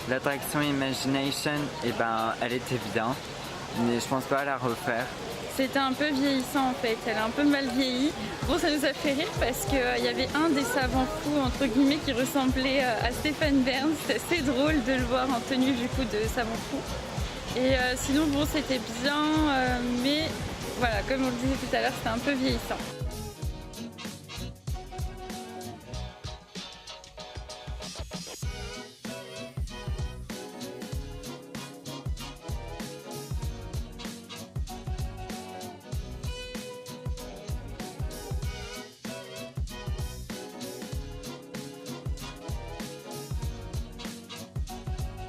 L'attraction Imagination, eh ben, elle était bien, mais je pense pas à la refaire. C'était un peu vieillissant en fait, elle a un peu mal vieilli. Bon, ça nous a fait rire parce qu'il y avait un des savants fous entre guillemets qui ressemblait à Stéphane Bern. C'est assez drôle de le voir en tenue du coup de savant fou. Et sinon bon, c'était bien, mais voilà, comme on le disait tout à l'heure, c'était un peu vieillissant.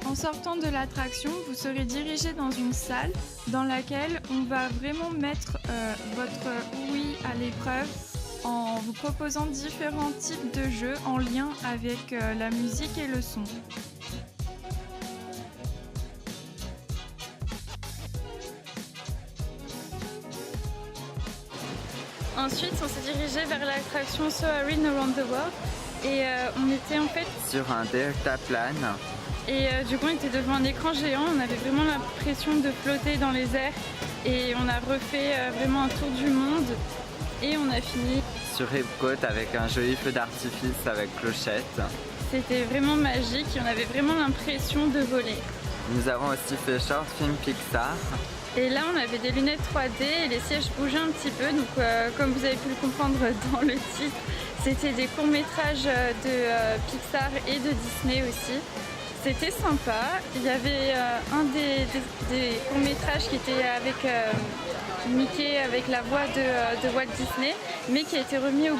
En sortant de l'attraction, vous serez dirigé dans une salle dans laquelle on va vraiment mettre votre oui à l'épreuve en vous proposant différents types de jeux en lien avec la musique et le son. Ensuite, on s'est dirigé vers l'attraction Soarin' Around the World et on était en fait sur un deltaplane. Et du coup on était devant un écran géant, on avait vraiment l'impression de flotter dans les airs et on a refait vraiment un tour du monde et on a fini sur Epcot avec un joli feu d'artifice avec clochette. C'était vraiment magique et on avait vraiment l'impression de voler. Nous avons aussi fait short film Pixar. Et là on avait des lunettes 3D et les sièges bougeaient un petit peu, donc comme vous avez pu le comprendre dans le titre, c'était des courts-métrages de Pixar et de Disney aussi. C'était sympa, il y avait un des courts-métrages qui était avec Mickey, avec la voix de Walt Disney, mais qui a été remis au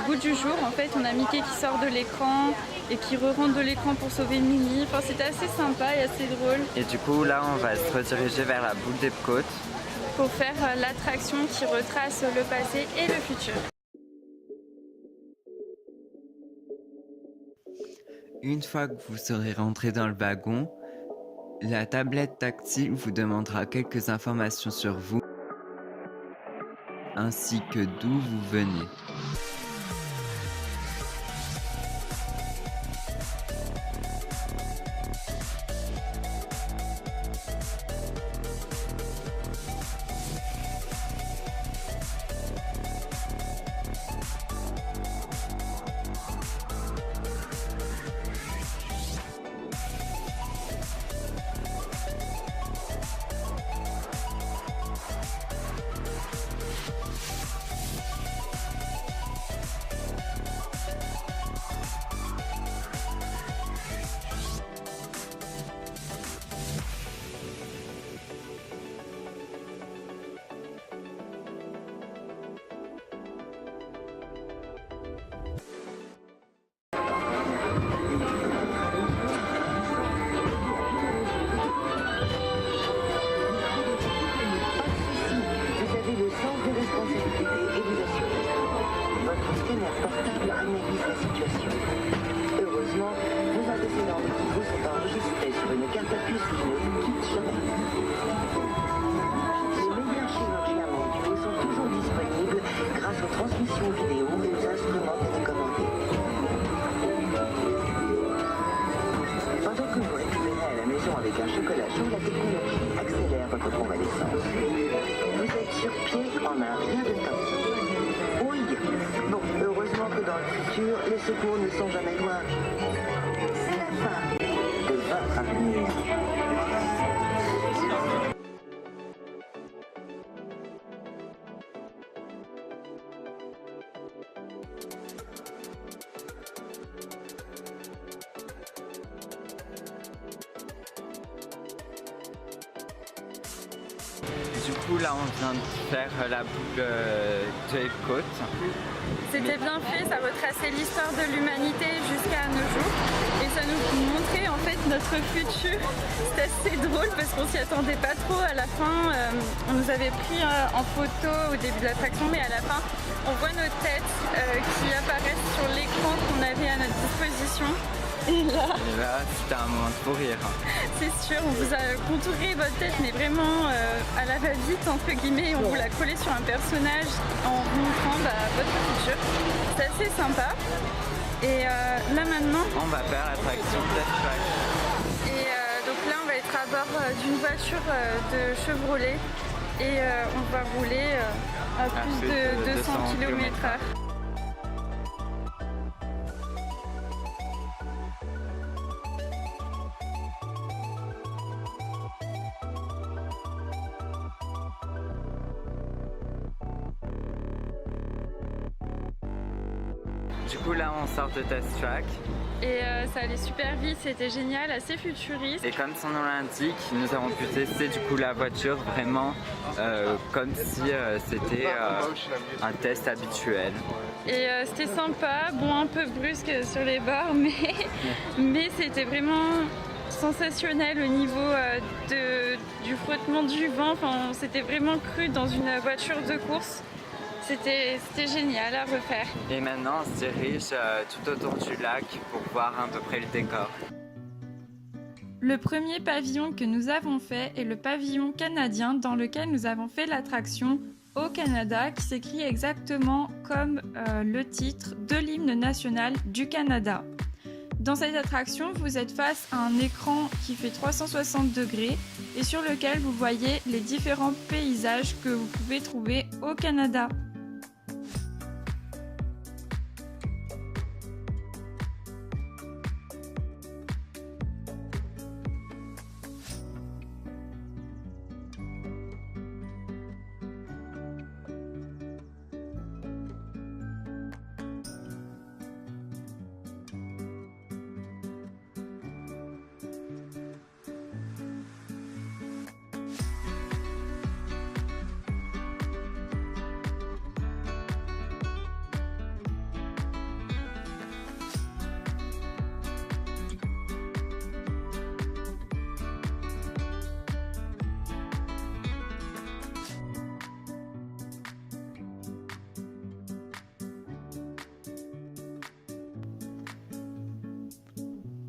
goût du jour. En fait, on a Mickey qui sort de l'écran et qui re-rentre de l'écran pour sauver Minnie. Enfin, c'était assez sympa et assez drôle. Et du coup, là, on va se rediriger vers la boule d'Epcot pour faire l'attraction qui retrace le passé et le futur. Une fois que vous serez rentré dans le wagon, la tablette tactile vous demandera quelques informations sur vous, ainsi que d'où vous venez. Portable analyse la situation. Heureusement, vos antécédents de niveau sont enregistrés sur une carte à puce qui ne vous quitte jamais. Les meilleurs chirurgiens mondiaux sont toujours disponibles grâce aux transmissions vidéo et aux instruments télécommandés. Pendant que vous récupérez à la maison avec un chocolat chaud, la technologie accélère votre convalescence. Vous êtes sur pied en un rien de temps. Oui, bon, heureusement que dans le futur, les secours ne sont jamais loin. C'est la fin de votre avenir. Du coup, là, on vient de faire la boule de Epcot. C'était bien fait, ça retraçait l'histoire de l'humanité jusqu'à nos jours et ça nous montrait en fait notre futur. C'était assez drôle parce qu'on s'y attendait pas trop à la fin. On nous avait pris en photo au début de l'attraction, mais à la fin on voit nos têtes qui apparaissent sur l'écran qu'on avait à notre disposition. Et là, c'était un moment de fou rire. C'est sûr, on vous a contouré votre tête, mais vraiment à la va-vite, entre guillemets, on vous l'a collé sur un personnage en vous montrant votre futur. C'est assez sympa. Et là maintenant, on va faire l'attraction Death Track. être à bord d'une voiture de Chevrolet et on va rouler à plus de 200 km/h. Du coup là on sort de Test Track. Et ça allait super vite, c'était génial, assez futuriste. Et comme son nom l'indique, nous avons pu tester du coup la voiture vraiment comme si c'était un test habituel. Et c'était sympa, bon un peu brusque sur les bords, mais c'était vraiment sensationnel au niveau du frottement du vent. Enfin, c'était vraiment cru dans une voiture de course. C'était génial à refaire. Et maintenant on se dirige tout autour du lac pour voir à peu près le décor. Le premier pavillon que nous avons fait est le pavillon canadien dans lequel nous avons fait l'attraction au Canada qui s'écrit exactement comme le titre de l'hymne national du Canada. Dans cette attraction, vous êtes face à un écran qui fait 360 degrés et sur lequel vous voyez les différents paysages que vous pouvez trouver au Canada.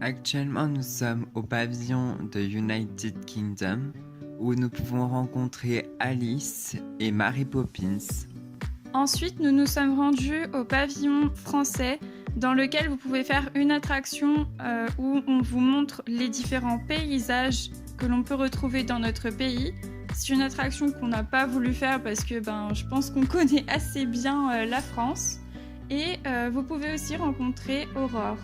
Actuellement, nous sommes au pavillon de United Kingdom où nous pouvons rencontrer Alice et Mary Poppins. Ensuite, nous nous sommes rendus au pavillon français dans lequel vous pouvez faire une attraction où on vous montre les différents paysages que l'on peut retrouver dans notre pays. C'est une attraction qu'on n'a pas voulu faire parce que je pense qu'on connaît assez bien la France. Et vous pouvez aussi rencontrer Aurore.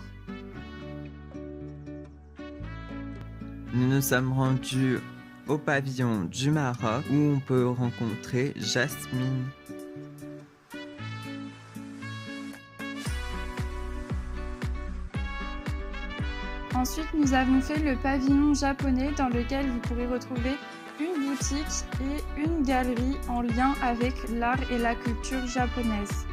Nous nous sommes rendus au pavillon du Maroc où on peut rencontrer Jasmine. Ensuite, nous avons fait le pavillon japonais dans lequel vous pourrez retrouver une boutique et une galerie en lien avec l'art et la culture japonaise.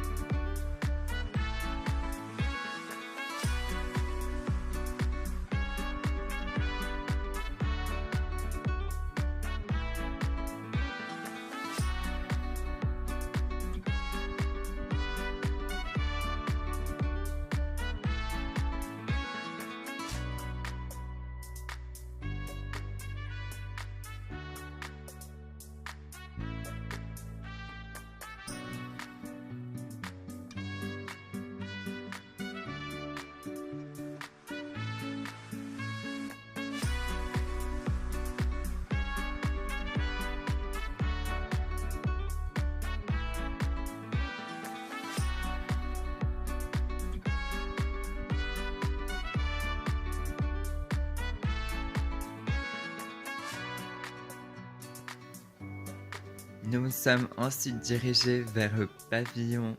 Nous nous sommes ensuite dirigés vers le pavillon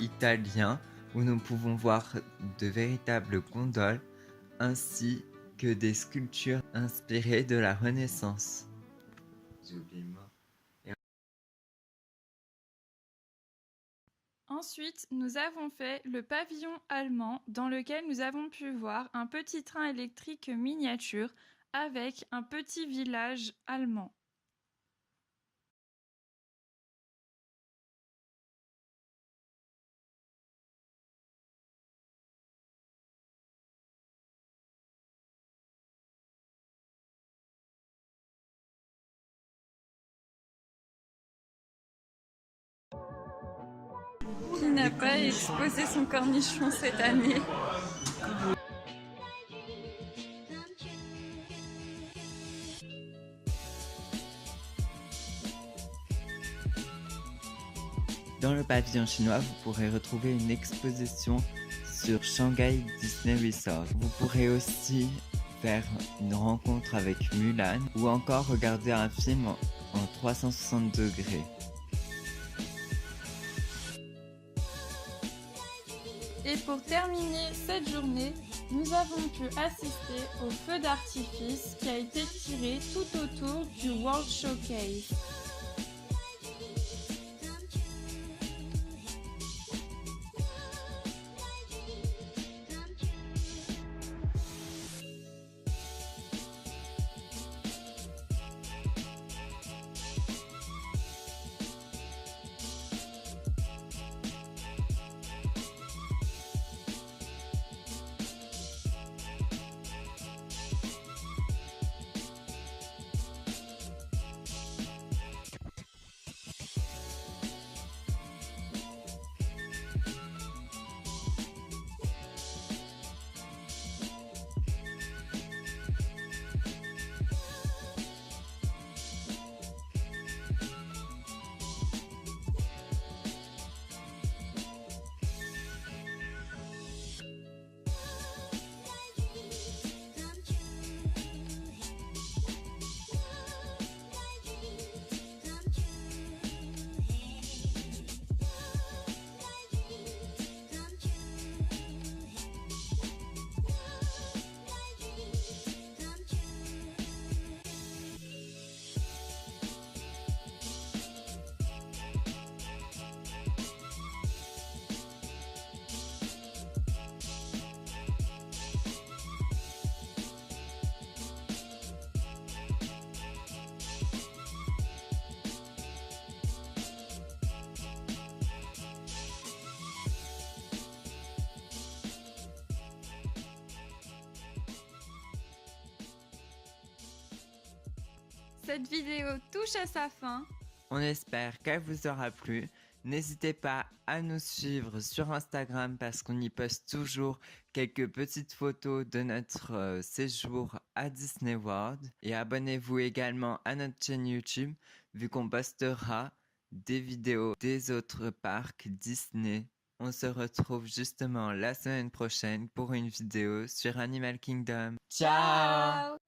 italien où nous pouvons voir de véritables gondoles ainsi que des sculptures inspirées de la Renaissance. Ensuite, nous avons fait le pavillon allemand dans lequel nous avons pu voir un petit train électrique miniature avec un petit village allemand. Qui n'a pas exposé son cornichon cette année? pavillon chinois, vous pourrez retrouver une exposition sur Shanghai Disney Resort. Vous pourrez aussi faire une rencontre avec Mulan ou encore regarder un film en 360 degrés. Et pour terminer cette journée, nous avons pu assister au feu d'artifice qui a été tiré tout autour du World Showcase. Cette vidéo touche à sa fin. On espère qu'elle vous aura plu. N'hésitez pas à nous suivre sur Instagram parce qu'on y poste toujours quelques petites photos de notre séjour à Disney World. Et abonnez-vous également à notre chaîne YouTube vu qu'on postera des vidéos des autres parcs Disney. On se retrouve justement la semaine prochaine pour une vidéo sur Animal Kingdom. Ciao!